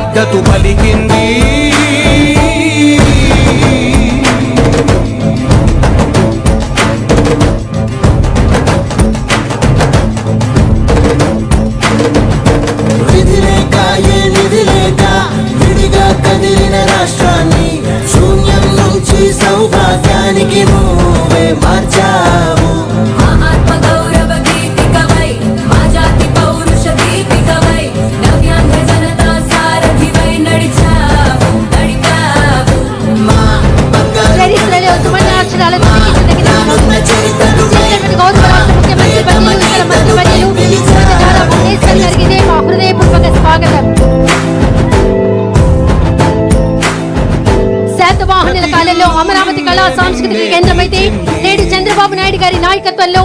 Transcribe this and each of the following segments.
మద్దతు పలికింది. విధిలేక ఏ నిధిలేక విడిగా కదిలిన రాష్ట్రాన్ని శూన్యం నుంచి సౌభాగ్యానికి నువ్వే మార్చావు. శాతవాహనుల కాలంలో అమరావతి కళా సాంస్కృతిక కేంద్రమైతే నేడు చంద్రబాబు నాయుడు గారి నాయకత్వంలో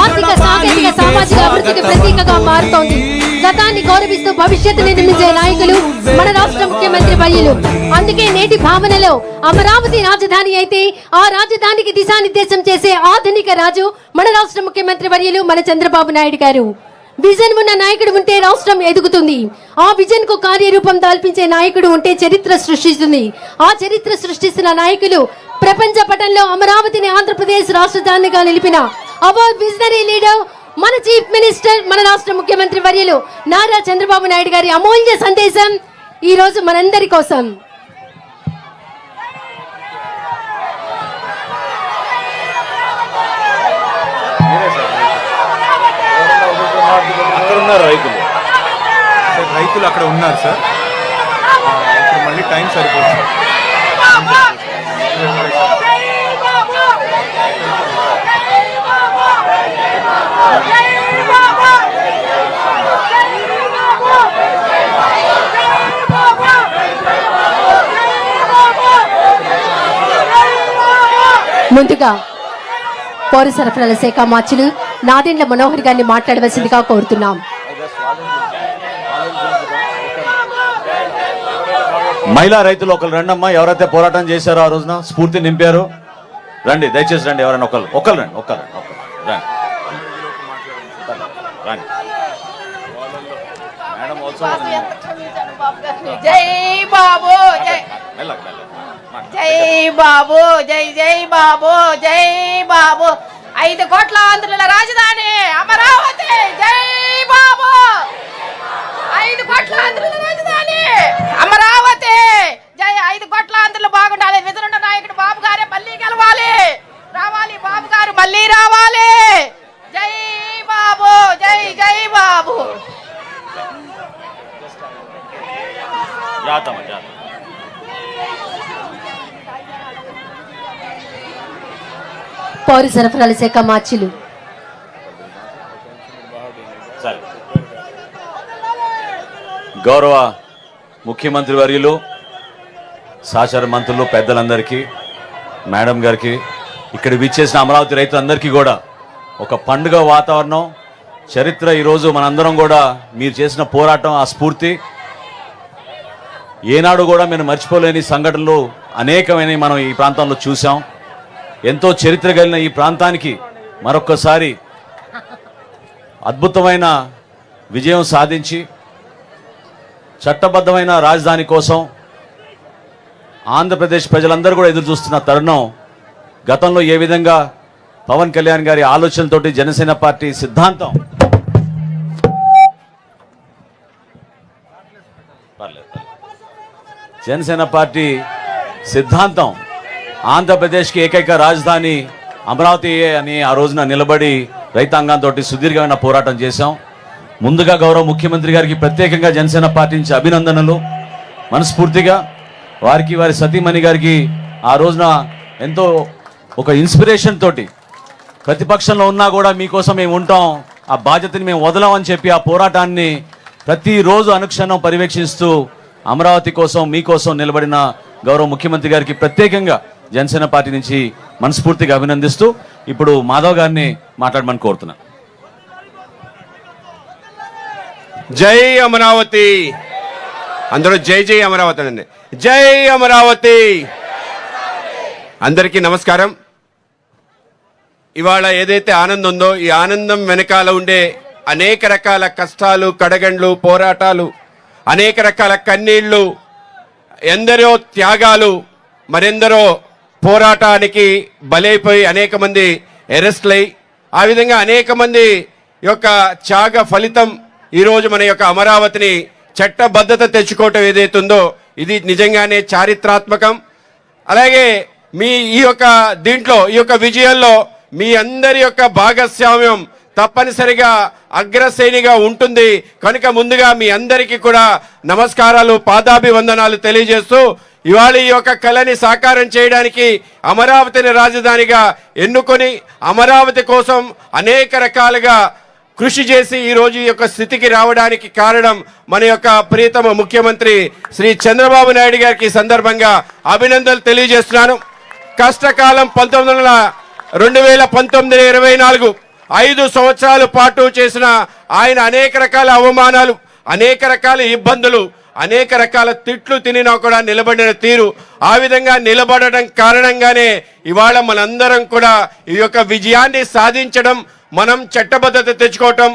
ఆర్థిక సాంకేతిక సామాజిక అభివృద్ధికి ప్రతీకగా మారుతోంది. గతాన్ని గౌరవిస్తూ భవిష్యత్తుని నిర్మించే నాయకులు మన రాష్ట్ర ముఖ్యమంత్రి వర్యులు. అందుకే నేటి భావనలో అమరావతి రాజధాని అయితే ఆ రాజధానికి దిశానిర్దేశం చేసే ఆధునిక రాజు మన రాష్ట్ర ముఖ్యమంత్రి వర్యులు మన చంద్రబాబు నాయుడు గారు. విజన్ ఉన్న నాయకుడు ఉంటే రాష్ట్రం ఎదుగుతుంది. ఆ విజన్ కు కార్యరూపం దాల్పించే నాయకుడు ఉంటే చరిత్ర సృష్టిస్తుంది. ఆ చరిత్ర సృష్టిస్తున్న నాయకులు ప్రపంచ పటంలో అమరావతిని ఆంధ్రప్రదేశ్ రాజధానిగా నిలిపిన అవర్ విజనరీ లీడర్ మన చీఫ్ మినిస్టర్ మన రాష్ట్ర ముఖ్యమంత్రి వర్యులు నారా చంద్రబాబు నాయుడు గారి అమూల్య సందేశం ఈ రోజు మనందరి కోసం. రైతులు అక్కడ ఉన్నారు సార్. ఇప్పుడు మళ్ళీ టైం సరిపోతుంది. ముందుగా పౌర సరఫరాల శాఖ మార్చులు నాదెండ్ల మనోహర్ గారిని మాట్లాడవలసిందిగా కోరుతున్నాం. మహిళా రైతులు ఒకరు రండమ్మా. ఎవరైతే పోరాటం చేశారో ఆ రోజున స్ఫూర్తి నింపారు రండి, దయచేసి రండి. ఎవరైనా ఒకరు రండి. మేడం జై బాబు, జై బాబు, జై జై బాబు, జై బాబు. 5 కోట్ల ఆంధ్రుల రాజధాని అమరావతి. జై బాబు. 5 కోట్ల ఆంధ్రుల రాజధాని అమరావతి. జై 5 కోట్ల ఆంధ్రులు బాగుండాలి. విధులున్న నాయకుడు బాబు గారే మళ్ళీ గెలవాలి. రావాలి బాబు గారు మళ్ళీ రావాలి. జై బాబు, జై జై బాబు. పౌర సరఫరాల శాఖ మార్చులు గౌరవ ముఖ్యమంత్రి వర్యులు, సహచర మంత్రులు, పెద్దలందరికీ, మేడం గారికి, ఇక్కడ విచ్చేసిన అమరావతి రైతులందరికీ కూడా ఒక పండుగ వాతావరణం. చరిత్ర ఈరోజు మనందరం కూడా మీరు చేసిన పోరాటం, ఆ స్ఫూర్తి ఏనాడు కూడా మేము మర్చిపోలేని సంఘటనలు అనేకమైన మనం ఈ ప్రాంతంలో చూసాం. ఎంతో చరిత్ర కలిగిన ఈ ప్రాంతానికి మరొక్కసారి అద్భుతమైన విజయం సాధించి చట్టబద్ధమైన రాజధాని కోసం ఆంధ్రప్రదేశ్ ప్రజలందరూ కూడా ఎదురు చూస్తున్న తరుణం. గతంలో ఏ విధంగా పవన్ కళ్యాణ్ గారి ఆలోచనతోటి జనసేన పార్టీ సిద్ధాంతం ఆంధ్రప్రదేశ్కి ఏకైక రాజధాని అమరావతి అని ఆ రోజున నిలబడి రైతాంగంతో సుదీర్ఘమైన పోరాటం చేశాం. ముందుగా గౌరవ ముఖ్యమంత్రి గారికి ప్రత్యేకంగా జనసేన పార్టీ నుంచి అభినందనలు. మనస్ఫూర్తిగా వారికి, వారి సతీమణి గారికి ఆ రోజున ఎంతో ఒక ఇన్స్పిరేషన్ తోటి ప్రతిపక్షంలో ఉన్నా కూడా మీకోసం మేము ఉంటాం, ఆ బాధ్యతని మేము వదలమని చెప్పి ఆ పోరాటాన్ని ప్రతిరోజు అనుక్షణం పర్యవేక్షిస్తూ అమరావతి కోసం, మీకోసం నిలబడిన గౌరవ ముఖ్యమంత్రి గారికి ప్రత్యేకంగా జనసేన పార్టీ నుంచి మనస్ఫూర్తిగా అభినందిస్తూ ఇప్పుడు మాధవ్ గారిని మాట్లాడమని కోరుతున్నా. జై అమరావతి. అందరూ జై జై అమరావతి అండి. జై అమరావతి. అందరికీ నమస్కారం. ఇవాళ ఏదైతే ఆనందం ఉందో, ఈ ఆనందం వెనకాల ఉండే అనేక రకాల కష్టాలు, కడగండ్లు, పోరాటాలు, అనేక రకాల కన్నీళ్లు, ఎందరో త్యాగాలు, మరెందరో పోరాటానికి బలైపోయి అనేక మంది అరెస్ట్లై, ఆ విధంగా అనేక మంది యొక్క త్యాగ ఫలితం ఈరోజు మన యొక్క అమరావతిని చట్టబద్ధత తెచ్చుకోవటం ఏదైతుందో ఇది నిజంగానే చారిత్రాత్మకం. అలాగే మీ ఈ యొక్క దీంట్లో ఈ యొక్క విజయంలో మీ అందరి యొక్క భాగస్వామ్యం తప్పనిసరిగా అగ్రశ్రేణిగా ఉంటుంది కనుక ముందుగా మీ అందరికీ కూడా నమస్కారాలు, పాదాభివందనాలు తెలియజేస్తూ ఇవాళ ఈ యొక్క కళని సాకారం చేయడానికి అమరావతిని రాజధానిగా ఎన్నుకొని అమరావతి కోసం అనేక రకాలుగా కృషి చేసి ఈరోజు ఈ యొక్క స్థితికి రావడానికి కారణం మన యొక్క ప్రియతమ ముఖ్యమంత్రి శ్రీ చంద్రబాబు నాయుడు గారికి ఈ సందర్భంగా అభినందనలు తెలియజేస్తున్నాను. కష్టకాలం 2019-24 5 సంవత్సరాల పాటు చేసిన ఆయన అనేక రకాల అవమానాలు, అనేక రకాల ఇబ్బందులు, అనేక రకాల తిట్లు తినినా కూడా నిలబడిన తీరు, ఆ విధంగా నిలబడడం కారణంగానే ఇవాళ మనందరం కూడా ఈ యొక్క విజయాన్ని సాధించడం, మనం చట్టబద్ధత తెచ్చుకోవటం,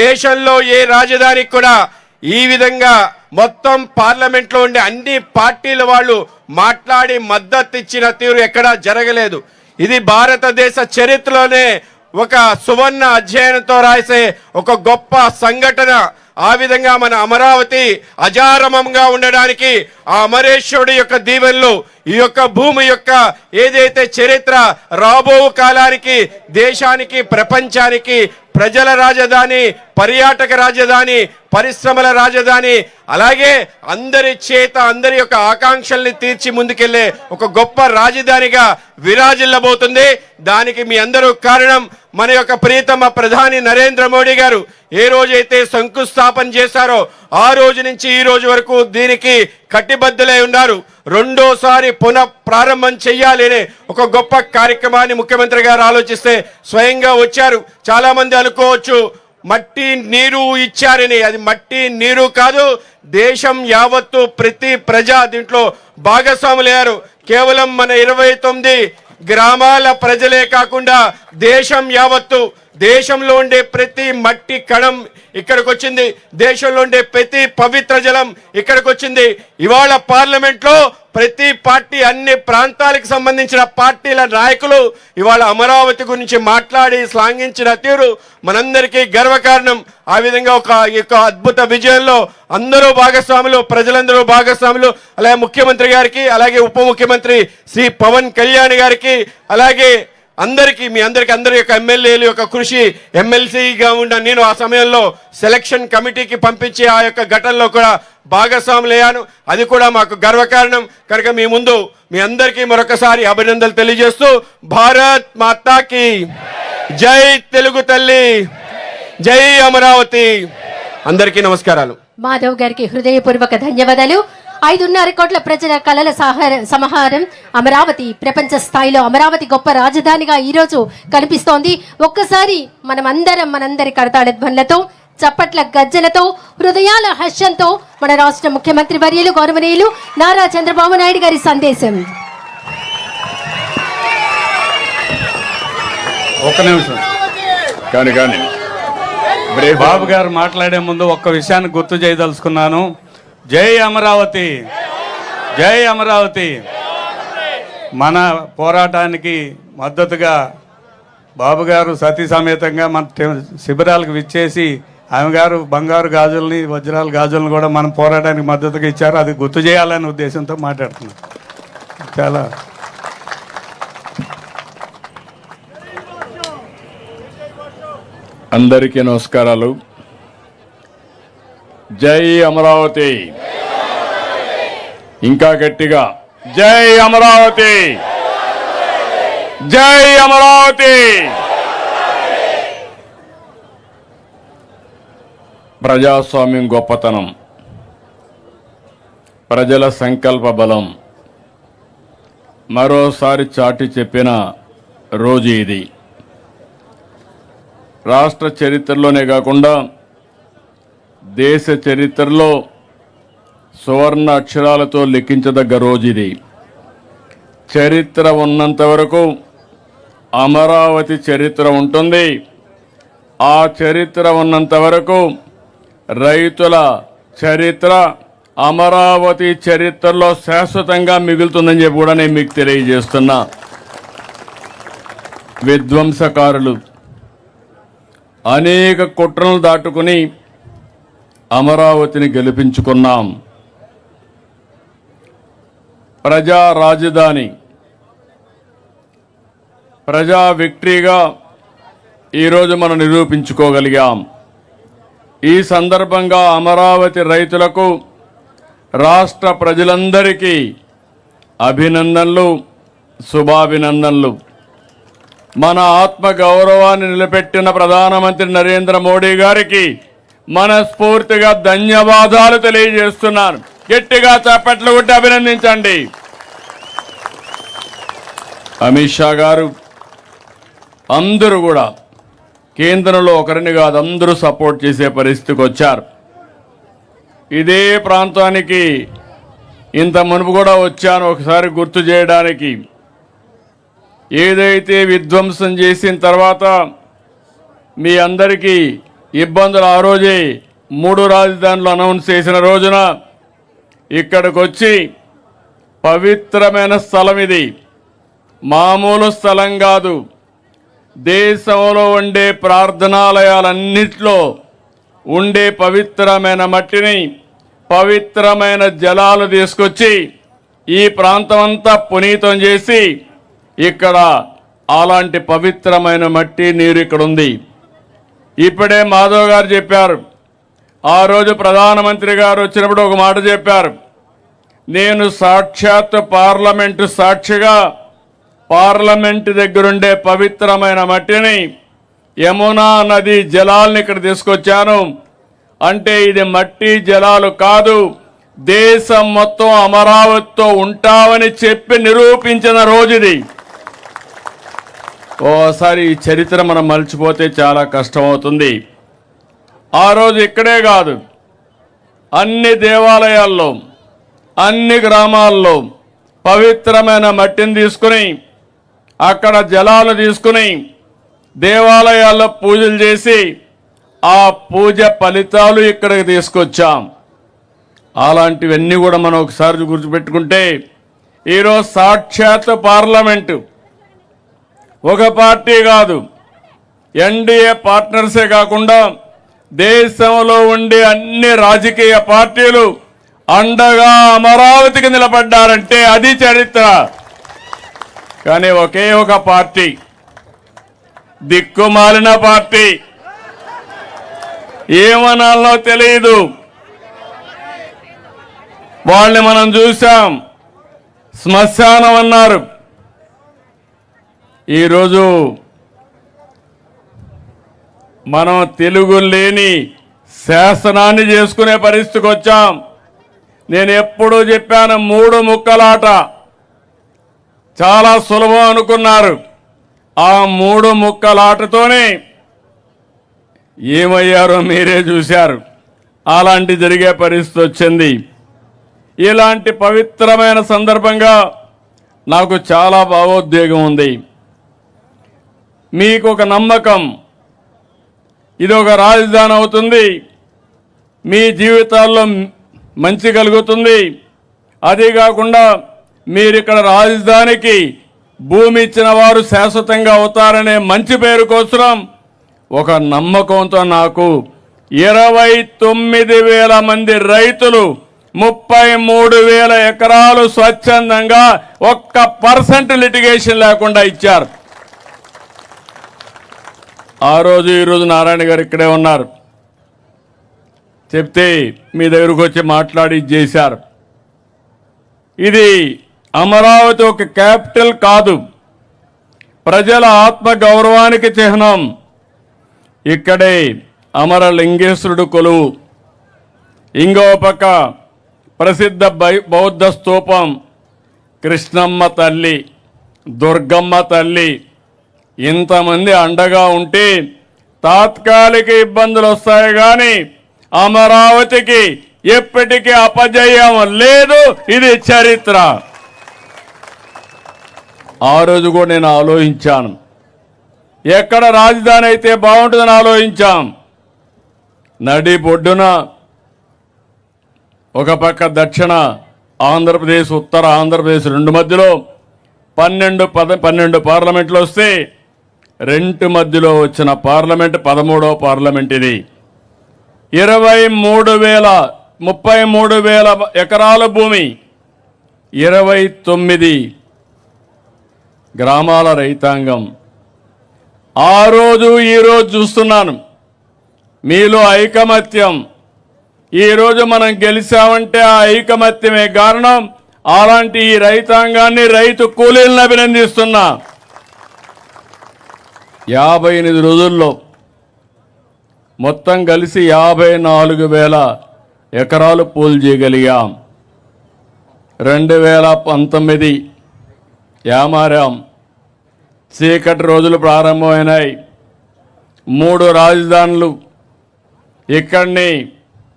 దేశంలో ఏ రాజధానికి కూడా ఈ విధంగా మొత్తం పార్లమెంట్లో ఉండే అన్ని పార్టీల వాళ్ళు మాట్లాడి మద్దతు ఇచ్చిన తీరు ఎక్కడా జరగలేదు. ఇది భారతదేశ చరిత్రలోనే ఒక సువర్ణ అధ్యయనంతో రాసే ఒక గొప్ప సంఘటన. ఆ విధంగా మన అమరావతి అజారమంగా ఉండడానికి ఆ అమరేశ్వరుడి యొక్క దీవెనలు, ఈ యొక్క భూమి యొక్క ఏదైతే చరిత్ర రాబో కాలానికి దేశానికి ప్రపంచానికి ప్రజల రాజధాని, పర్యాటక రాజధాని, పరిశ్రమల రాజధాని, అలాగే అందరి చేత అందరి యొక్క ఆకాంక్షల్ని తీర్చి ముందుకెళ్లే ఒక గొప్ప రాజధానిగా విరాజిల్లబోతుంది. దానికి మీ అందరూ కారణం మన యొక్క ప్రియతమ ప్రధాని నరేంద్ర మోడీ గారు ఏ రోజైతే శంకుస్థాపన చేశారో ఆ రోజు నుంచి ఈ రోజు వరకు దీనికి కట్టుబద్ధులై ఉన్నారు. రెండోసారి పునః ప్రారంభం చెయ్యాలనే ఒక గొప్ప కార్యక్రమాన్ని ముఖ్యమంత్రి గారు ఆలోచిస్తే స్వయంగా వచ్చారు. చాలా మంది అనుకోవచ్చు మట్టి నీరు ఇచ్చారని, అది మట్టి నీరు కాదు. దేశం యావత్తు ప్రతి ప్రజా దీంట్లో భాగస్వాములయ్యారు. కేవలం మన 29 గ్రామాల ప్రజలే కాకుండా దేశం యావత్తు, దేశంలో ఉండే ప్రతి మట్టి కణం ఇక్కడికి వచ్చింది, దేశంలో ఉండే ప్రతి పవిత్ర జలం ఇక్కడికి వచ్చింది. ఇవాళ పార్లమెంట్ లో ప్రతి పార్టీ, అన్ని ప్రాంతాలకు సంబంధించిన పార్టీల నాయకులు ఇవాళ అమరావతి గురించి మాట్లాడి శ్లాఘించిన తీరు మనందరికీ గర్వకారణం. ఆ విధంగా ఒక అద్భుత విజయంలో అందరూ భాగస్వాములు, ప్రజలందరూ భాగస్వాములు. అలాగే ముఖ్యమంత్రి గారికి, అలాగే ఉప ముఖ్యమంత్రి శ్రీ పవన్ కళ్యాణ్ గారికి, అలాగే అందరికీ, మీ అందరికీ, అందరి యొక్క ఎమ్మెల్యేల యొక్క కృషి, ఎమ్మెల్సీగా ఉన్న నేను ఆ సమయంలో సెలక్షన్ కమిటీకి పంపించి ఆ యొక్క ఘటనలో కూడా భాగస్వాములయ్యాను. అది కూడా మాకు గర్వకారణం. కనుక మీ ముందు మీ అందరికీ మరొకసారి అభినందనలు తెలియజేస్తూ భారత్ మాతాకి జై, తెలుగు తల్లి జై, అమరావతి. అందరికీ నమస్కారాలు. మాధవ్ గారికి హృదయపూర్వక ధన్యవాదాలు. 5.5 కోట్ల ప్రజల కళల సమాహారం అమరావతి ప్రపంచ స్థాయిలో అమరావతి గొప్ప రాజధానిగా ఈ రోజు కనిపిస్తోంది. ఒక్కసారి మనందరి కరతాళ ధ్వనులతో, చప్పట్ల గజ్జలతో, హృదయాల హర్షంతో మన రాష్ట్ర ముఖ్యమంత్రి వర్యులు గౌరవనీయులు నారా చంద్రబాబు నాయుడు గారి సందేశం. ఒక్క నిమిషం కానీ బాబు గారు మాట్లాడే ముందు ఒక్క విషయాన్ని గుర్తు చేయదలుచుకున్నాను. జై అమరావతి, జై అమరావతి. మన పోరాటానికి మద్దతుగా బాబు గారు సతీ సమేతంగా మన శిబిరాలకు విచ్చేసి ఆమె గారు బంగారు గాజుల్ని, వజ్రాల గాజులను కూడా మన పోరాటానికి మద్దతుగా ఇచ్చారు. అది గుర్తు చేయాలనే ఉద్దేశంతో మాట్లాడుతున్నాం. చాలా అందరికీ నమస్కారాలు. జై అమరావతి. ఇంకా గట్టిగా జై అమరావతి, జై అమరావతి. ప్రజాస్వామ్యం గొప్పతనం, ప్రజల సంకల్ప బలం మరోసారి చాటి చెప్పిన రోజు ఇది. రాష్ట్ర చరిత్రలోనే కాకుండా దేశ చరిత్రలో సువర్ణ అక్షరాలతో లిఖించదగ్గ రోజు ఇది. చరిత్ర ఉన్నంత వరకు అమరావతి చరిత్ర ఉంటుంది. ఆ చరిత్ర ఉన్నంత వరకు రైతుల చరిత్ర అమరావతి చరిత్రలో శాశ్వతంగా మిగులుతుందని చెప్పి కూడా నేను మీకు తెలియజేస్తున్నా. విధ్వంసకారులు అనేక కుట్రలను దాటుకుని అమరావతిని గెలిపించుకున్నాం. ప్రజా రాజధాని, ప్రజా విక్టరీగా ఈరోజు మనం నిరూపించుకోగలిగాం. ఈ సందర్భంగా అమరావతి రైతులకు, రాష్ట్ర ప్రజలందరికీ అభినందనలు, శుభాభినందనలు. మన ఆత్మ గౌరవాన్ని నిలబెట్టిన ప్రధానమంత్రి నరేంద్ర మోడీ గారికి మనస్ఫూర్తిగా ధన్యవాదాలు తెలియజేస్తున్నాను. గట్టిగా చప్పట్లు కొట్టి అభినందించండి. అమిత్ షా గారు, అందరూ కూడా కేంద్రంలో ఒకరిని కాదు అందరూ సపోర్ట్ చేసే పరిస్థితికి వచ్చారు. ఇదే ప్రాంతానికి ఇంత మునుపు కూడా వచ్చాను ఒకసారి గుర్తు చేయడానికి. ఏదైతే విధ్వంసం చేసిన తర్వాత మీ అందరికీ ఇబ్బందులు ఆ రోజే 3 రాజధానులు అనౌన్స్ చేసిన రోజున ఇక్కడికి వచ్చి పవిత్రమైన స్థలం ఇది, మామూలు స్థలం కాదు. దేశంలో ఉండే ప్రార్థనాలయాలన్నిట్లో ఉండే పవిత్రమైన మట్టిని, పవిత్రమైన జలాలు తీసుకొచ్చి ఈ ప్రాంతం అంతా పునీతం చేసి ఇక్కడ అలాంటి పవిత్రమైన మట్టి నీరు ఇక్కడ ఉంది. ఇప్పుడే మాధవ్ గారు చెప్పారు, ఆ రోజు ప్రధానమంత్రి గారు వచ్చినప్పుడు ఒక మాట చెప్పారు, నేను సాక్షాత్ పార్లమెంటు సాక్షిగా పార్లమెంటు దగ్గరుండే పవిత్రమైన మట్టిని, యమునా నది జలాల్ని ఇక్కడ తీసుకొచ్చాను. అంటే ఇది మట్టి జలాలు కాదు, దేశం మొత్తం అమరావతితో ఉంటామని చెప్పి నిరూపించిన రోజు ఇది. ఓసారి ఈ చరిత్ర మనం మర్చిపోతే చాలా కష్టమవుతుంది. ఆ రోజు ఇక్కడే కాదు, అన్ని దేవాలయాల్లో, అన్ని గ్రామాల్లో పవిత్రమైన మట్టిని తీసుకుని, అక్కడ జలాలు తీసుకుని దేవాలయాల్లో పూజలు చేసి ఆ పూజ ఫలితాలు ఇక్కడికి తీసుకొచ్చాం. అలాంటివన్నీ కూడా మనం ఒకసారి గుర్తుపెట్టుకుంటే ఈరోజు సాక్షాత్ పార్లమెంటు ఒక పార్టీ కాదు, ఎన్డీఏ పార్ట్నర్సే కాకుండా దేశంలో ఉండే అన్ని రాజకీయ పార్టీలు అండగా అమరావతికి నిలబడ్డారంటే అది చరిత్ర. కానీ ఒకే ఒక పార్టీ, దిక్కుమాలిన పార్టీ, ఏమనాలో తెలియదు, వాళ్ళని మనం చూసాం. శ్మశానం అన్నారు. ఈరోజు మనం తెలుగు లేని శాసనాన్ని చేసుకునే పరిస్థితికి వచ్చాం. నేను ఎప్పుడూ చెప్పాను, 3 ముక్కలాట చాలా సులభం అనుకున్నారు. ఆ 3 ముక్కలాటతోనే ఏమయ్యారో మీరే చూశారు. అలాంటి జరిగే పరిస్థితి వచ్చింది. ఇలాంటి పవిత్రమైన సందర్భంగా నాకు చాలా భావోద్వేగం ఉంది. మీకు ఒక నమ్మకం, ఇది ఒక రాజధాని అవుతుంది, మీ జీవితాల్లో మంచి కలుగుతుంది. అదే కాకుండా మీరు ఇక్కడ రాజధానికి భూమి ఇచ్చిన వారు శాశ్వతంగా అవుతారనే మంచి పేరు కోసం ఒక నమ్మకంతో నాకు 29,000 మంది రైతులు 33,000 ఎకరాలు స్వచ్ఛందంగా 1% లిటిగేషన్ లేకుండా ఇచ్చారు. ఆ రోజు ఈరోజు నారాయణ గారు ఇక్కడే ఉన్నారు, చెప్తే మీ దగ్గరకు వచ్చి మాట్లాడి చేశారు. ఇది అమరావతి ఒక క్యాపిటల్ కాదు, ప్రజల ఆత్మ గౌరవానికి చిహ్నం. ఇక్కడే అమరలింగేశ్వరుడు కొలువు, ఇంకో పక్క ప్రసిద్ధ బౌద్ధ స్తూపం, కృష్ణమ్మ తల్లి, దుర్గమ్మ తల్లి. ఇంతమంది అండగా ఉంటే తాత్కాలిక ఇబ్బందులు వస్తాయి కానీ అమరావతికి ఎప్పటికీ అపజయం లేదు. ఇది చరిత్ర. ఆ రోజు కూడా నేను ఆలోచించాను, ఎక్కడ రాజధాని అయితే బాగుంటుందని ఆలోచించాం. నడి బొడ్డున ఒక పక్క దక్షిణ ఆంధ్రప్రదేశ్, ఉత్తర ఆంధ్రప్రదేశ్ రెండు మధ్యలో 12 పార్లమెంట్లు వస్తే రెండు మధ్యలో వచ్చిన పార్లమెంట్ 13వ పార్లమెంట్ ఇది. 33,000 ఎకరాల భూమి, 29 గ్రామాల రైతాంగం. ఆ రోజు ఈరోజు చూస్తున్నాను మీలో ఐకమత్యం. ఈరోజు మనం గెలిచామంటే ఆ ఐకమత్యమే కారణం. అలాంటి ఈ రైతాంగాన్ని, రైతు కూలీలను అభినందిస్తున్నా. 58 రోజుల్లో మొత్తం కలిసి 54,000 ఎకరాలు పూలు చేయగలిగాం. 2019 యామారాం, చీకటి రోజులు ప్రారంభమైనాయి. 3 రాజధానులు, ఇక్కడిని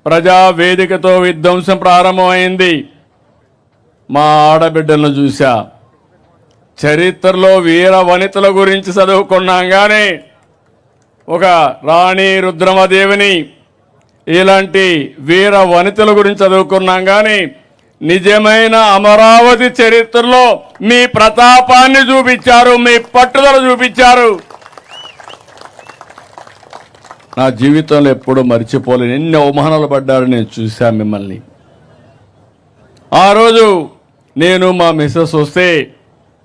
ప్రజావేదికతో విధ్వంసం ప్రారంభమైంది. మా ఆడబిడ్డలను చూశా. చరిత్రలో వీర వనితల గురించి చదువుకున్నాం కానీ ఒక రాణి రుద్రమదేవిని ఇలాంటి వీర వనితల గురించి చదువుకున్నాం కానీ నిజమైన అమరావతి చరిత్రలో మీ ప్రతాపాన్ని చూపించారు, మీ పట్టుదల చూపించారు. నా జీవితంలో ఎప్పుడూ మర్చిపోలేను. ఎన్ని అవమానాలు పడ్డారు నేను చూశాను మిమ్మల్ని. ఆ రోజు నేను మా మిస్సెస్ వస్తే,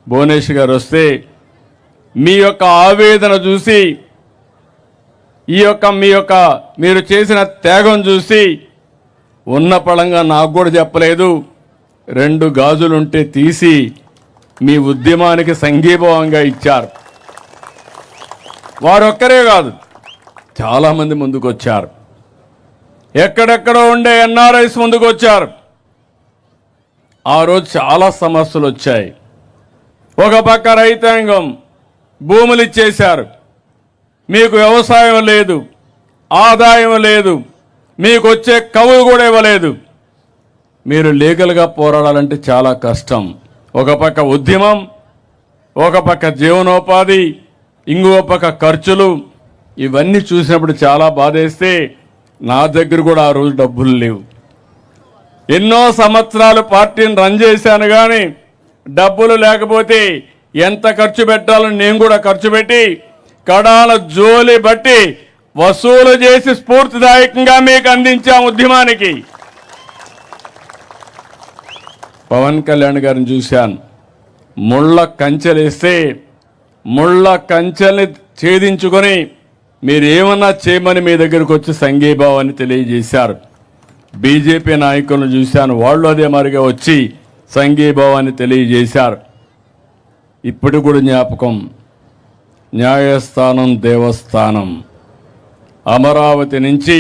భువనేశ్వర్ గారు వస్తే, మీ యొక్క ఆవేదన చూసి, మీరు చేసిన త్యాగం చూసి ఉన్న పళంగా నాకు కూడా చెప్పలేదు. 2 గాజులుంటే తీసి మీ ఉద్యమానికి సంఘీభావంగా ఇచ్చారు. వారొక్కరే కాదు, చాలామంది ముందుకు వచ్చారు. ఎక్కడెక్కడో ఉండే ఎన్ఆర్ఐస్ ముందుకు వచ్చారు. ఆ రోజు చాలా సమస్యలు వచ్చాయి. ఒక పక్క రైతాంగం భూములు ఇచ్చేశారు. మీకు వ్యవసాయం లేదు, ఆదాయం లేదు, మీకు వచ్చే కవులు కూడా ఇవ్వలేదు. మీరు లీగల్గా పోరాడాలంటే చాలా కష్టం. ఒక పక్క ఉద్యమం, ఒక పక్క జీవనోపాధి, ఇంకో పక్క ఖర్చులు. ఇవన్నీ చూసినప్పుడు చాలా బాధేస్తే నా దగ్గర కూడా ఆ రోజు డబ్బులు లేవు. ఎన్నో సంవత్సరాలు పార్టీని రన్ చేశాను కానీ డబ్బులు లేకపోతే ఎంత ఖర్చు పెట్టాలని నేను కూడా ఖర్చు పెట్టి కడాల జోలి బట్టి వసూలు చేసి స్ఫూర్తిదాయకంగా మీకు అందించాం ఉద్యమానికి. పవన్ కళ్యాణ్ గారిని చూశాను. ముళ్ళ కంచెలేస్తే ముళ్ళ కంచెల్ని ఛేదించుకొని మీరేమన్నా చేయమని మీ దగ్గరకు వచ్చి సంఘీభావాన్ని తెలియజేశారు. బీజేపీ నాయకులను చూశాను, వాళ్ళు అదే మరిగా వచ్చి సంఘీభావాన్ని తెలియజేశారు. ఇప్పుడు కూడా జ్ఞాపకం, న్యాయస్థానం దేవస్థానం, అమరావతి నుంచి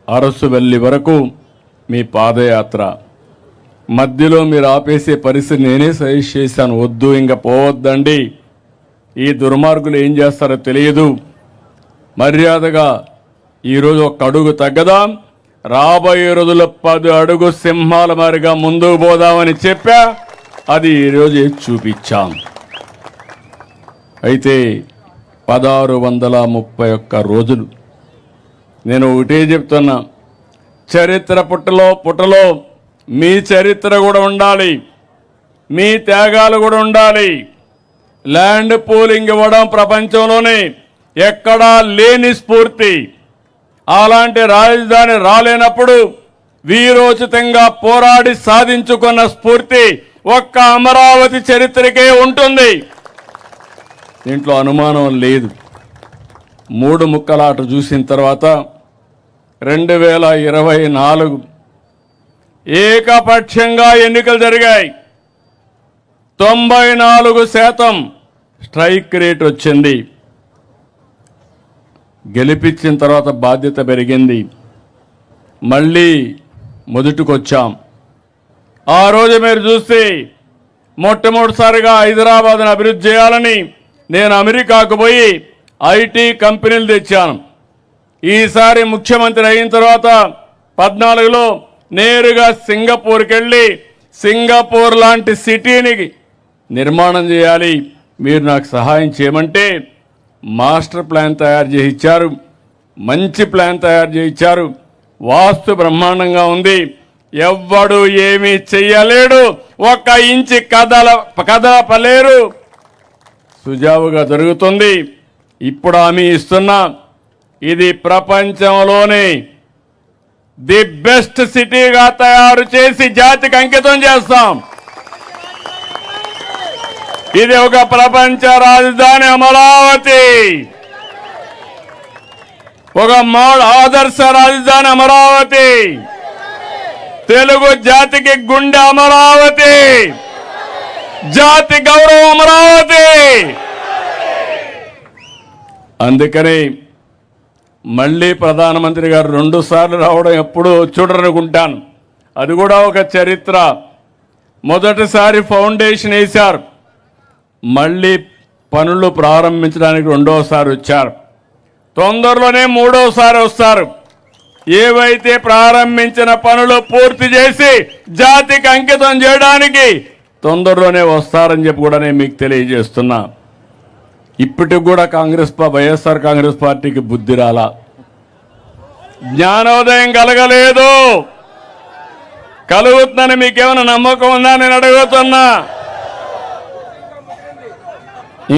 అరసువెల్లి వరకు మీ పాదయాత్ర మధ్యలో మీరు ఆపేసే పరిస్థితి నేనే సజెస్ట్ చేశాను. వద్దు, ఇంకా పోవద్దండి, ఈ దుర్మార్గులు ఏం చేస్తారో తెలియదు, మర్యాదగా ఈరోజు 1 అడుగు తగ్గదాం, రాబోయే రోజుల్లో 10 అడుగు సింహాల మారిగా ముందుకు పోదామని చెప్పా. అది ఈరోజు చూపించాం. అయితే 1631 రోజులు నేను ఒకటే చెప్తున్నా, చరిత్ర పుటలో మీ చరిత్ర కూడా ఉండాలి, మీ త్యాగాలు కూడా ఉండాలి. ల్యాండ్ పూలింగ్ ఇవ్వడం ప్రపంచంలోనే ఎక్కడా లేని స్ఫూర్తి. అలాంటి రాజధాని రాలేనప్పుడు వీరోచితంగా పోరాడి సాధించుకున్న స్ఫూర్తి ఒక్క అమరావతి చరిత్రకే ఉంటుంది. దీంట్లో అనుమానం లేదు. 3 ముక్కలాట చూసిన తర్వాత 2024 ఏకపక్షంగా ఎన్నికలు జరిగాయి. 94% స్ట్రైక్ రేట్ వచ్చింది. గెలిపించిన తర్వాత బాధ్యత పెరిగింది. మళ్ళీ మొదటికొచ్చాం. ఆ రోజు మీరు చూస్తే మొట్టమొదటిసారిగా హైదరాబాద్ను అభివృద్ధి చేయాలని నేను అమెరికాకు పోయి ఐటీ కంపెనీలు తెచ్చాను. ఈసారి ముఖ్యమంత్రి అయిన తర్వాత 14లో నేరుగా సింగపూర్కి వెళ్ళి సింగపూర్ లాంటి సిటీని నిర్మాణం చేయాలి, మీరు నాకు సహాయం చేయమంటే మాస్టర్ ప్లాన్ తయారు చేసి ఇచ్చారు. మంచి ప్లాన్ తయారు చేసి ఇచ్చారు. వాస్తు బ్రహ్మాండంగా ఉంది. ఎవ్వడు ఏమీ చెయ్యలేడు, ఒక్క ఇంచి కదలపలేరు. సుజావుగా జరుగుతుంది. ఇప్పుడు హామీ ఇస్తున్నా, ఇది ప్రపంచంలోనే ది బెస్ట్ సిటీగా తయారు చేసి జాతికి అంకితం చేస్తాం. ఇది ఒక ప్రపంచ రాజధాని అమరావతి, ఒక ఆదర్శ రాజధాని అమరావతి, తెలుగు జాతికి గుండె అమరావతి, జాతి గౌరవం అమరావతి. అందుకని మళ్ళీ ప్రధానమంత్రి గారు 2 సార్లు రావడం ఎప్పుడూ చూడరనుకుంటాను. అది కూడా ఒక చరిత్ర. మొదటిసారి ఫౌండేషన్ వేశారు, మళ్ళీ పనులు ప్రారంభించడానికి 2వసారి వచ్చారు. తొందరలోనే 3వసారి వస్తారు. ఏవైతే ప్రారంభించిన పనులు పూర్తి చేసి జాతికి అంకితం చేయడానికి తొందరలోనే వస్తారని చెప్పి కూడా నేను మీకు తెలియజేస్తున్నా. ఇప్పటికి కూడా వైఎస్ఆర్ కాంగ్రెస్ పార్టీకి బుద్ధి రాలా, జ్ఞానోదయం కలగలేదు. కలుగుతుందని మీకేమైనా నమ్మకం ఉందా నేను అడుగుతున్నా?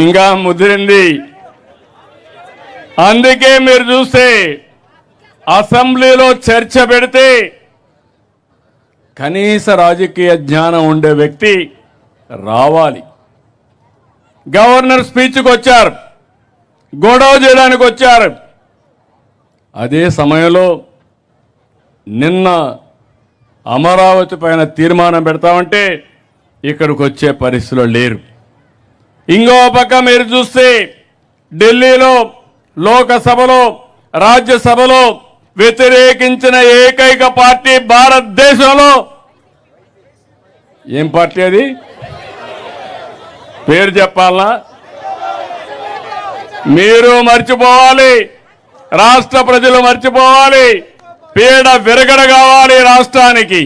ఇంకా ముదిరింది. అందుకే మీరు చూస్తే అసెంబ్లీలో చర్చ పెడితే కనీస రాజకీయ జ్ఞానం ఉండే వ్యక్తి రావాలి. గవర్నర్ స్పీచ్కి వచ్చారు, గొడవ చేయడానికి వచ్చారు. అదే సమయంలో నిన్న అమరావతి పైన తీర్మానం పెడతామంటే ఇక్కడికి వచ్చే పరిస్థితిలో లేరు. ఇంకో పక్క మీరు చూస్తే ఢిల్లీలో లోకసభలో రాజ్యసభలో వ్యతిరేకించిన ఏకైక పార్టీ భారతదేశంలో ఏం పార్టీ అది? పేరు చెప్పాలనా? మీరు మర్చిపోవాలి, రాష్ట్ర ప్రజలు మర్చిపోవాలి, పీడ విరగడ కావాలి రాష్ట్రానికి.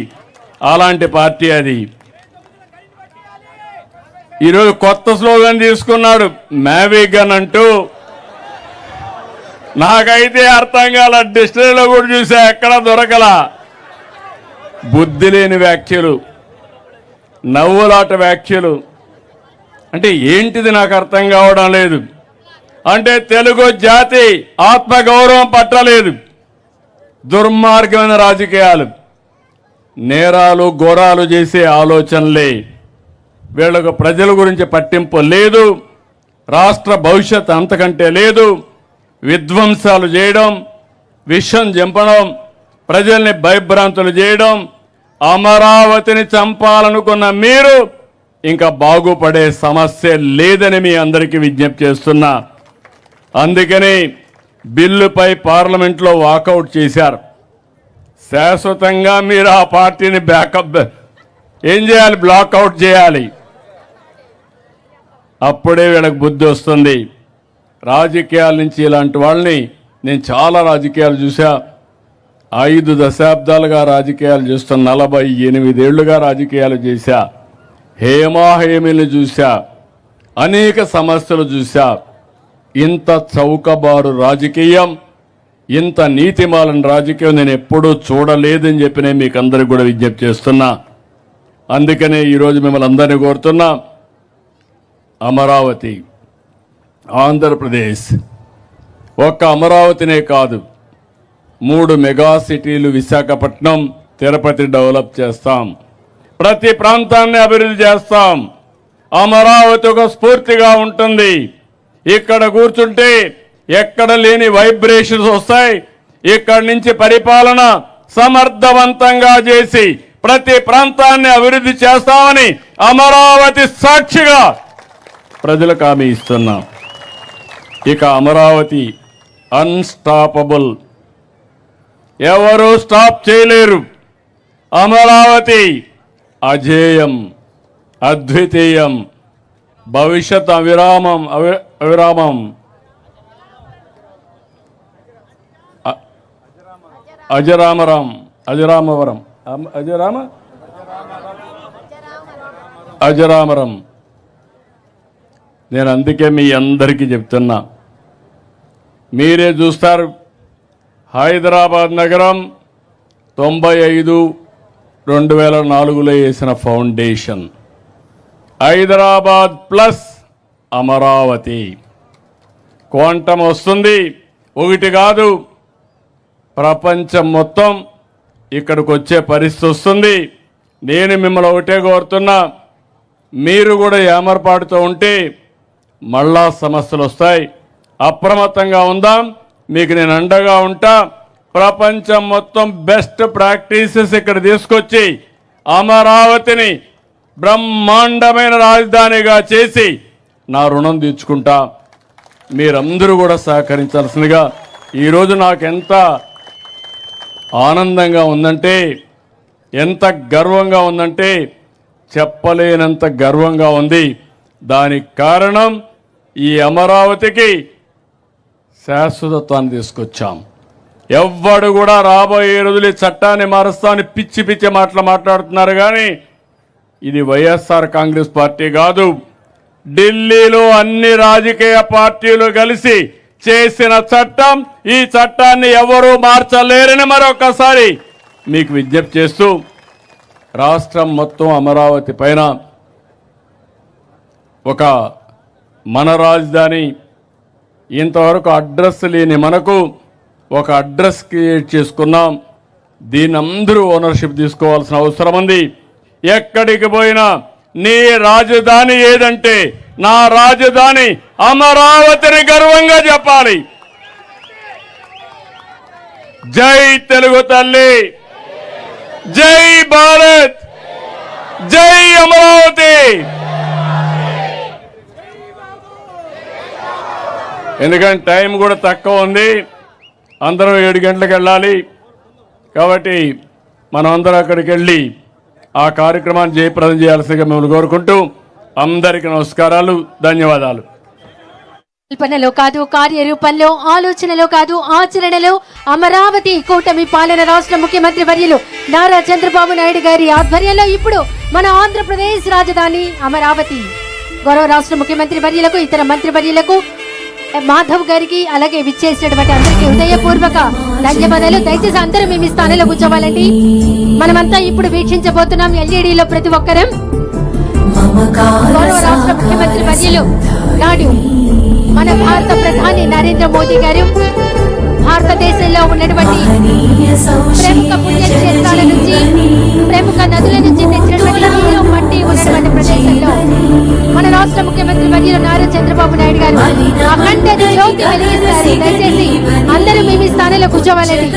అలాంటి పార్టీ అది. ఈరోజు కొత్త స్లోగన్ తీసుకున్నాడు, మ్యావిగన్ అంటూ. నాకైతే అర్థం కాల, డిక్షనరీలో కూడా చూసా, ఎక్కడ దొరకలా. బుద్ధి లేని వ్యాఖ్యలు, నవ్వులాట వ్యాఖ్యలు. అంటే ఏంటిది నాకు అర్థం కావడం లేదు. అంటే తెలుగు జాతి ఆత్మగౌరవం పట్టలేదు. దుర్మార్గమైన రాజకీయాలు, నేరాలు ఘోరాలు చేసే ఆలోచనలే. వీళ్ళకు ప్రజల గురించి పట్టింపు లేదు, రాష్ట్ర భవిష్యత్ అంతకంటే లేదు. విధ్వంసాలు చేయడం, విషం చంపడం, ప్రజల్ని భయభ్రాంతులు చేయడం. అమరావతిని చంపాలనుకున్న మీరు ఇంకా బాగుపడే సమస్య లేదని మీ అందరికీ విజ్ఞప్తి చేస్తున్నా. అందుకని బిల్లుపై పార్లమెంట్లో వాకౌట్ చేశారు. శాశ్వతంగా మీరు ఆ పార్టీని బ్యాకప్ ఏం చేయాలి? బ్లాక్అవుట్ చేయాలి. అప్పుడే వీళ్ళకి బుద్ధి వస్తుంది. రాజకీయాల నుంచి ఇలాంటి వాళ్ళని నేను చాలా రాజకీయాలు చూసా. 5 దశాబ్దాలుగా రాజకీయాలు చేస్తున్నా, 48 ఏళ్లుగా రాజకీయాలు చేశా. హేమాహేమిని చూశా, అనేక సమస్యలు చూశా. ఇంత చౌకబారు రాజకీయం, ఇంత నీతిమాలిన రాజకీయం నేను ఎప్పుడూ చూడలేదని చెప్పి నేను మీకు అందరికి కూడా విజ్ఞప్తి చేస్తున్నా. అందుకనే ఈరోజు మిమ్మల్ని అందరినీ కోరుతున్నా, అమరావతి ఆంధ్రప్రదేశ్ ఒక్క అమరావతినే కాదు, 3 మెగా సిటీలు విశాఖపట్నం, తిరుపతి డెవలప్ చేస్తాం. ప్రతి ప్రాంతాన్ని అభివృద్ధి చేస్తాం. అమరావతి ఒక స్ఫూర్తిగా ఉంటుంది. ఇక్కడ కూర్చుంటే ఎక్కడ లేని వైబ్రేషన్స్ వస్తాయి. ఇక్కడి నుంచి పరిపాలన సమర్థవంతంగా చేసి ప్రతి ప్రాంతాన్ని అభివృద్ధి చేస్తామని అమరావతి సాక్షిగా ప్రజలకు హామీ ఇస్తున్నాం. ఇక అమరావతి అన్స్టాపబుల్, ఎవరు స్టాప్ చేయలేరు. అమరావతి అజేయం, అద్వితీయం, భవిష్యత్ అవిరామం అజరామరం. నేను అందుకే మీ అందరికీ చెప్తున్నా, మీరే చూస్తారు హైదరాబాద్ నగరం 95/2004లో వేసిన foundation. Hyderabad plus Amaravati. Quantum వస్తుంది, ఒకటి కాదు, ప్రపంచం మొత్తం ఇక్కడికి వచ్చే పరిస్థితి వస్తుంది. నేను మిమ్మల్ని ఒకటే కోరుతున్నా, మీరు కూడా ఏమరపాటుతో ఉంటే మళ్ళా సమస్యలు వస్తాయి. అప్రమత్తంగా ఉందాం. మీకు నేను అండగా ఉంటా. ప్రపంచం మొత్తం బెస్ట్ ప్రాక్టీసెస్ ఇక్కడ తీసుకొచ్చి అమరావతిని బ్రహ్మాండమైన రాజధానిగా చేసి నా రుణం తీర్చుకుంటా. మీరందరూ కూడా సహకరించాల్సిందిగా. ఈరోజు నాకు ఎంత ఆనందంగా ఉందంటే, ఎంత గర్వంగా ఉందంటే చెప్పలేనంత గర్వంగా ఉంది. దానికి కారణం ఈ అమరావతికి శాశ్వతత్వాన్ని తీసుకొచ్చాం. ఎవ్వడు కూడా రాబోయే రోజులు ఈ చట్టాన్ని మారుస్తామని పిచ్చి పిచ్చి మాటలు మాట్లాడుతున్నారు. కానీ ఇది వైఎస్ఆర్ కాంగ్రెస్ పార్టీ కాదు, ఢిల్లీలో అన్ని రాజకీయ పార్టీలు కలిసి చేసిన చట్టం. ఈ చట్టాన్ని ఎవరూ మార్చలేరని మరొకసారి మీకు విజ్ఞప్తి చేస్తూ, రాష్ట్రం మొత్తం అమరావతి పైన ఒక మన రాజధాని, ఇంతవరకు అడ్రస్ లేని మనకు ఒక అడ్రస్ క్రియేట్ చేసుకున్నాం. దీని అందరూ ఓనర్షిప్ తీసుకోవాల్సిన అవసరం ఉంది. ఎక్కడికి పోయినా నీ రాజధాని ఏదంటే నా రాజధాని అమరావతిని గర్వంగా చెప్పాలి. జై తెలుగు తల్లి, జై భారత్, జై అమరావతి. ఎందుకంటే టైం కూడా తక్కువ ఉంది, అందరం 7 గంటలకు వెళ్ళాలి. కాబట్టి మనం అందరం అక్కడికి వెళ్ళి ఆ కార్యక్రమాన్ని జయప్రదం చేయాల్సిందిగా మిమ్మల్ని కోరుకుంటూ అందరికీ నమస్కారాలు, ధన్యవాదాలు. కల్పనలో కాదు, కార్యరూపంలో, ఆలోచనలో కాదు, ఆచరణలో అమరావతి కూటమి పాలన రాష్ట్ర ముఖ్యమంత్రి వర్యులు నారా చంద్రబాబు నాయుడు గారి ఆధ్వర్యంలో ఇప్పుడు మన ఆంధ్రప్రదేశ్ రాజధాని అమరావతి. గౌరవ రాష్ట్ర ముఖ్యమంత్రి వర్యులకు, ఇతర మంత్రి వర్యులకు, మాధవ్ గారికి, అలాగే విచ్చేసినటువంటి అందరికీ హృదయపూర్వక ధన్యవాదాలు. దయచేసి అందరూ మేము ఈ స్థానంలో కూర్చోవాలండి. మనమంతా ఇప్పుడు వీక్షించబోతున్నాం ఎల్ఈడిలో ప్రతి ఒక్కరం. గౌరవ రాష్ట్ర ముఖ్యమంత్రి వర్యులు నాడు మన భారత ప్రధాని నరేంద్ర మోదీ గారు భారతదేశంలో ఉన్నటువంటి ప్రముఖ పుణ్యక్షేత్రాల నుంచి, ప్రముఖ నదుల నుంచి తెచ్చినటువంటి నీరు, మట్టి ఉన్నటువంటి ప్రదేశంలో మన రాష్ట్ర ముఖ్యమంత్రి వర్యులు నారా చంద్రబాబు నాయుడు గారు అఖండ జ్యోతి వెలిగిస్తారు. దయచేసి అందరూ మేము ఈ స్థానంలో కూర్చోవాలండి.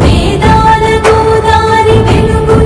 వేదాల గోదారి వెలుగు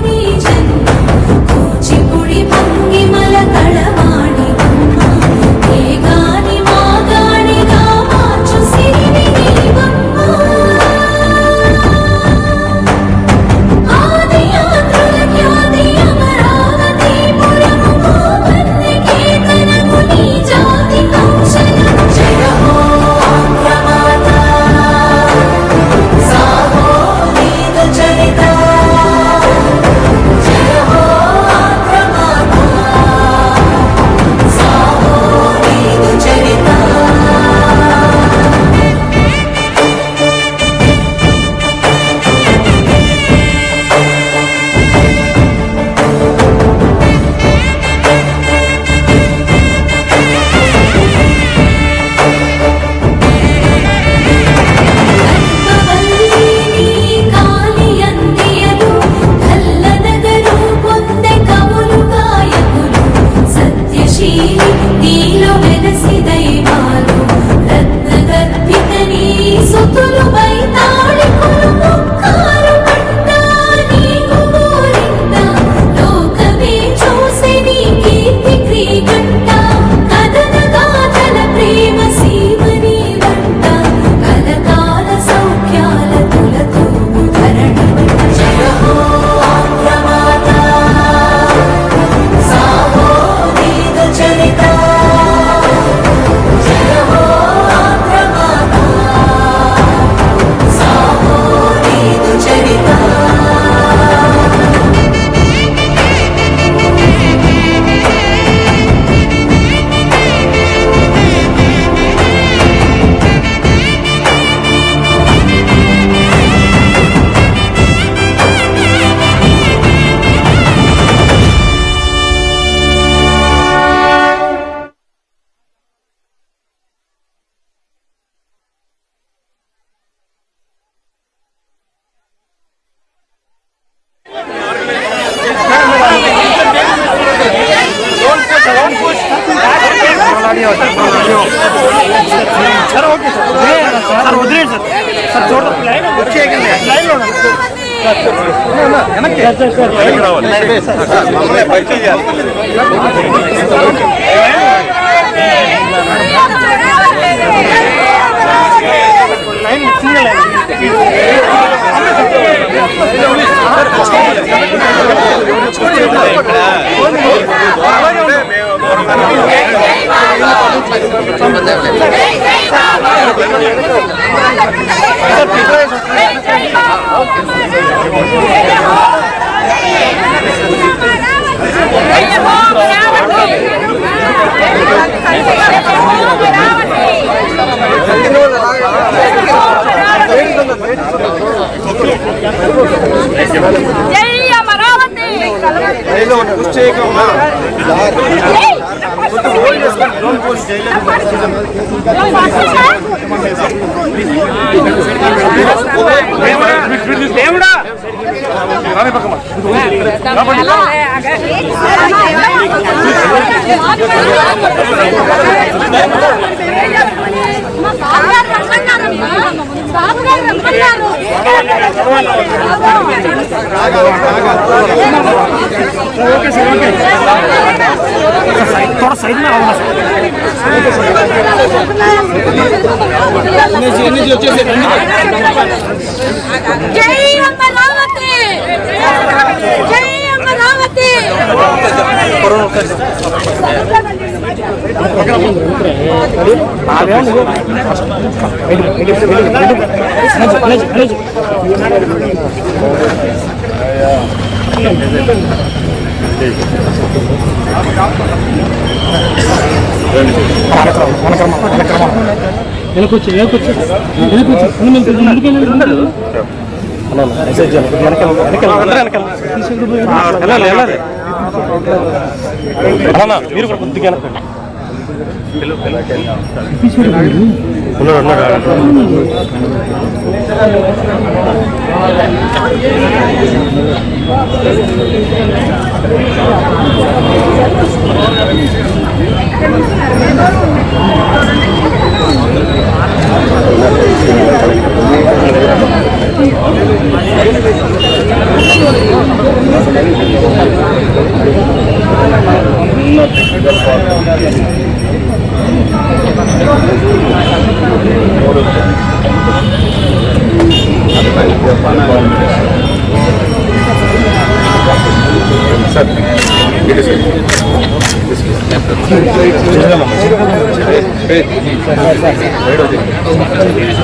మీరు కూడా కొద్దిగా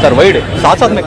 सर वाइड साथ साथ में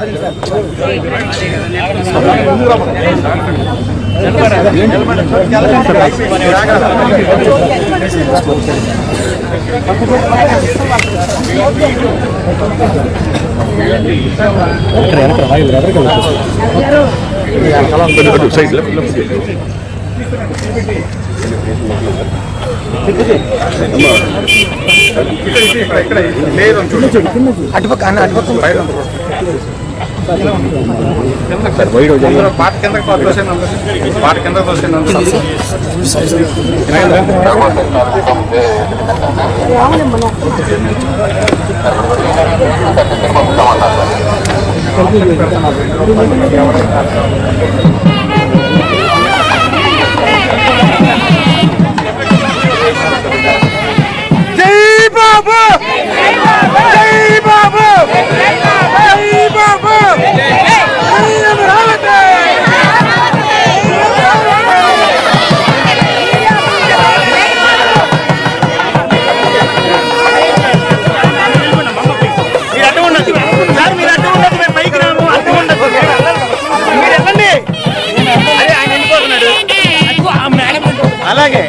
అలాగే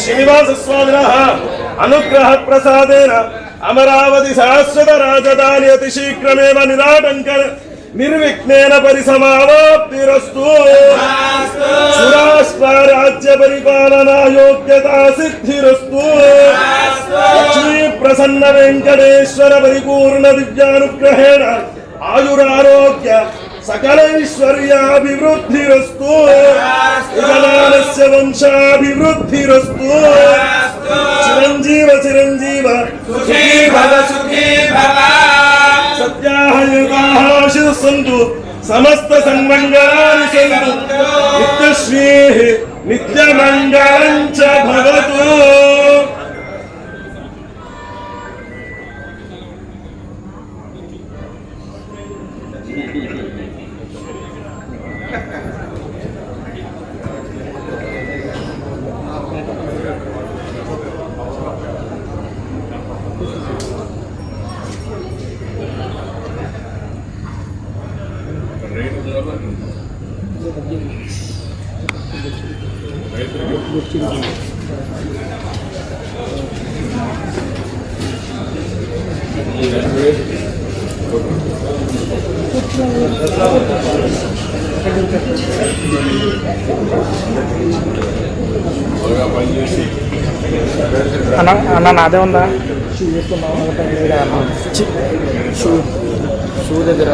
శ్రీనివాస స్వామినః అనుగ్రహ ప్రసాదేన అమరావతి శాశ్వత రాజధాని అతి శీఘ్రమేవ నిరాటంక నిర్విఘ్నేన పరిసమాప్తిరస్తు. సురాష్ట్ర రాజ్య పరిపాలనా యోగ్యతా సిద్ధిరస్తు. లక్ష్మీ ప్రసన్న వెంకటేశ్వర పరిపూర్ణ దివ్యానుగ్రహేణ ఆయురారోగ్య सकलैश्वर्याभिवृद्धिरस्तु. विकलालस्य वंशाभिवृद्धिरस्तु. चिरंजीव चिरंजीव सुखी भव सत्याः युगाः आशीर्सन्तु. समस्त सन्मङ्गलानि सन्तु. नित्यश्रीः नित्यमङ्गलं च भवतु. అన్న నాదే ఉందా షూ దగ్గర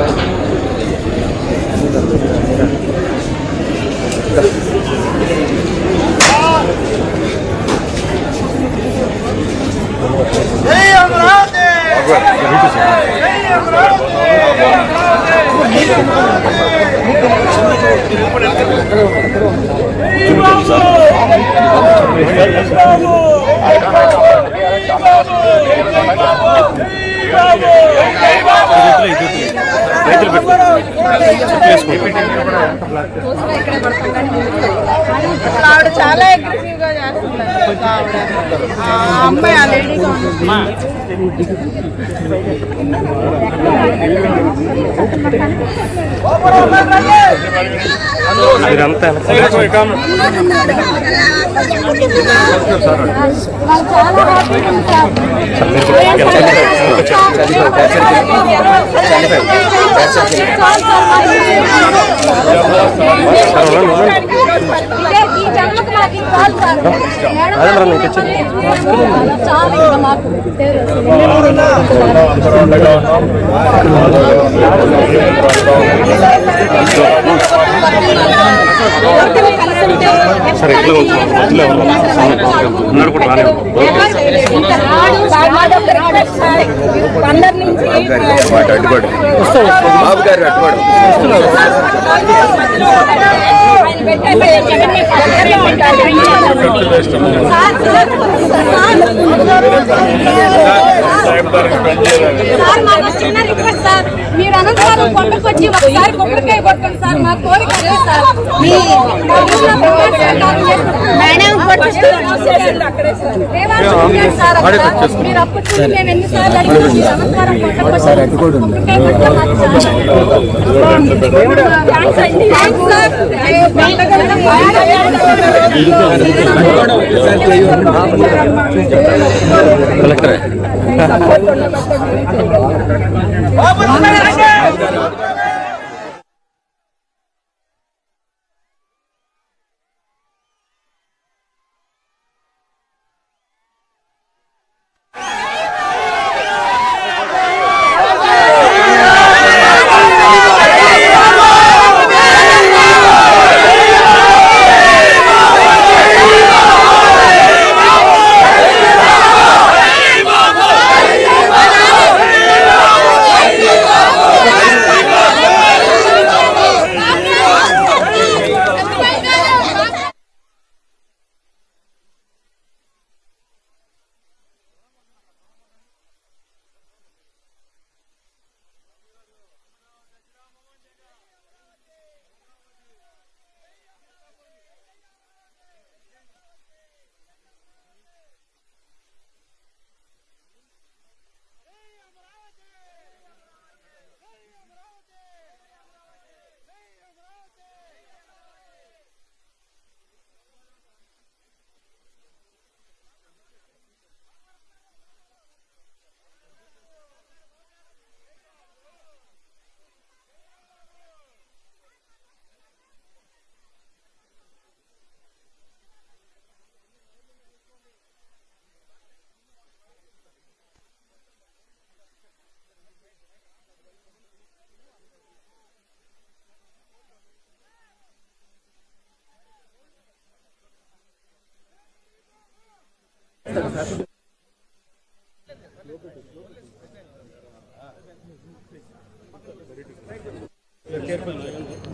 ఆవిడ చాలా అగ్రెసివ్ గా చేస్తున్నారు. అమ్మాయి ఆ లేడీగా బాబు గారు అట్టుబడి సార్ మాకు చిన్న రిక్వెస్ట్ సార్, మీరు అనంతరం కొండకు వచ్చి ఒకసారి కొబ్బరికాయ కొట్టండి సార్, మా కోరిక అదే సార్. మేడం అక్కడే సార్ మీరు అప్పుడు మేము ఎన్నిసార్లు అడిగినా మీరు అనంతరం కొండకు వచ్చి కొబ్బరికాయ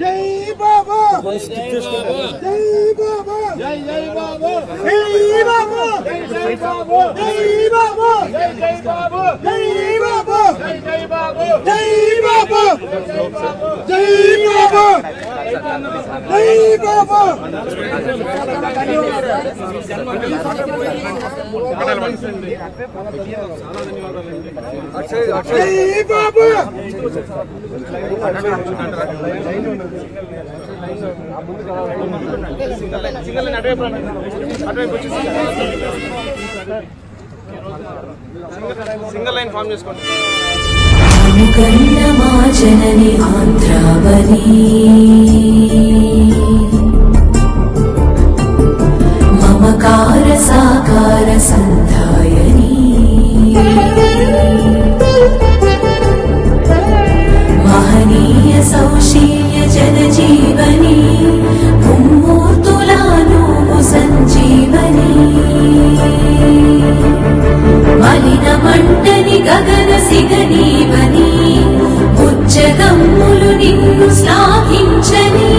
జై బాబా జై బాబా జై జై బాబా జై బాబా జై జై బాబా జై బాబా జై జై బాబా జై బాబా జై జై బాబా జై బాబా జై బాబా జై బాబా జై బాబా సింగిల్ లైన్ ఫామ్ చేసుకోండి. అనుకన్నమా జనని ఆంధ్రావని మమకార సాకార సంధాయని మహనీయ సౌశీల్య జనజీవని పుమ్మూర్తులాను సంజీవని మలిన మంటని గగన సిగనీవని ఉచ్చగమ్ములు నిన్ను శ్లాఘించని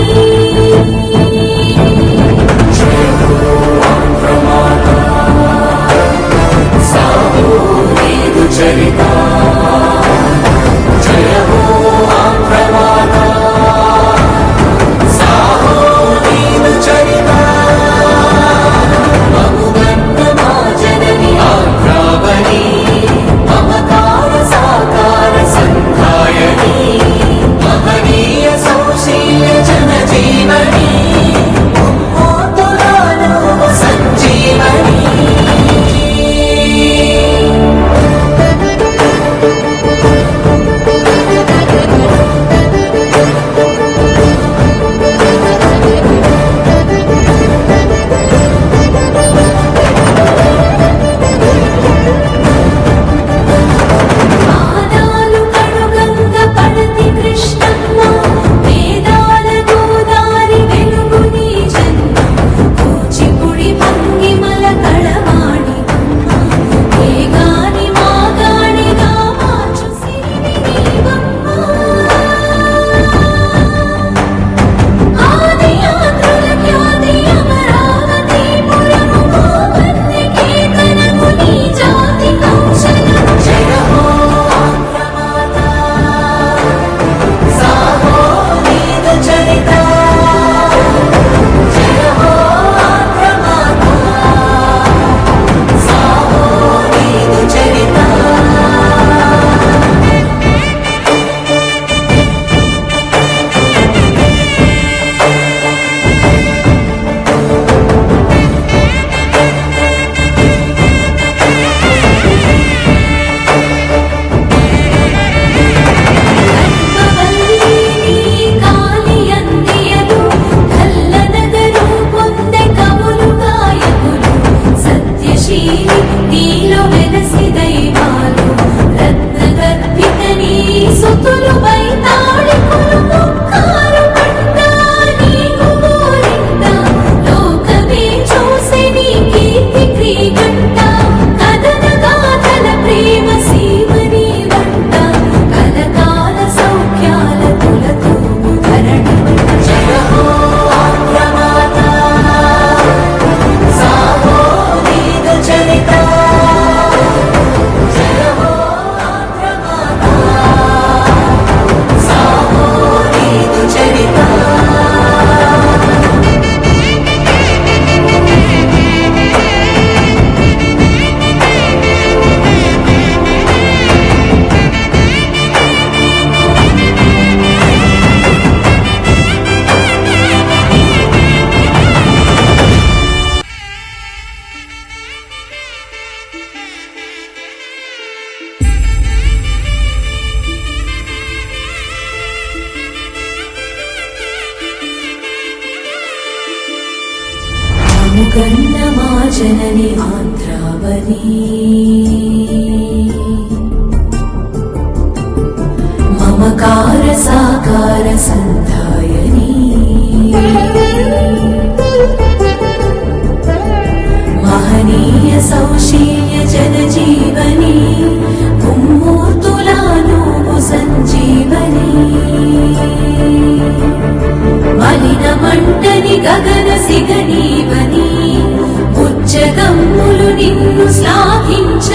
నీలో వెలసి దైవాలు రత్న గర్భిత నీ సుతులు వైతాళి కారు పంట నీకు గోరింట లోకమే చూసి నీ కీర్తి క్రీగంట కథన గాథల ప్రేమ సీమని వంట కలకాల సౌఖ్యాల తులతో ధరణి జయ హో ఆంధ్రమాత సాహో నీదు చరిత జయ హో ఆంధ్రమాత సాహో నీదు చరిత కన్న మా జనని ఆంధ్రావని మమకార సాకార సంధాయని మహనీయ సౌశీల్య జనజీవని ముమ్మూర్తులాను సంజీవని మలిన మంటని గగన సిగనీవని ఉచ్చగమ్ములు నిన్ను శ్లాఘించ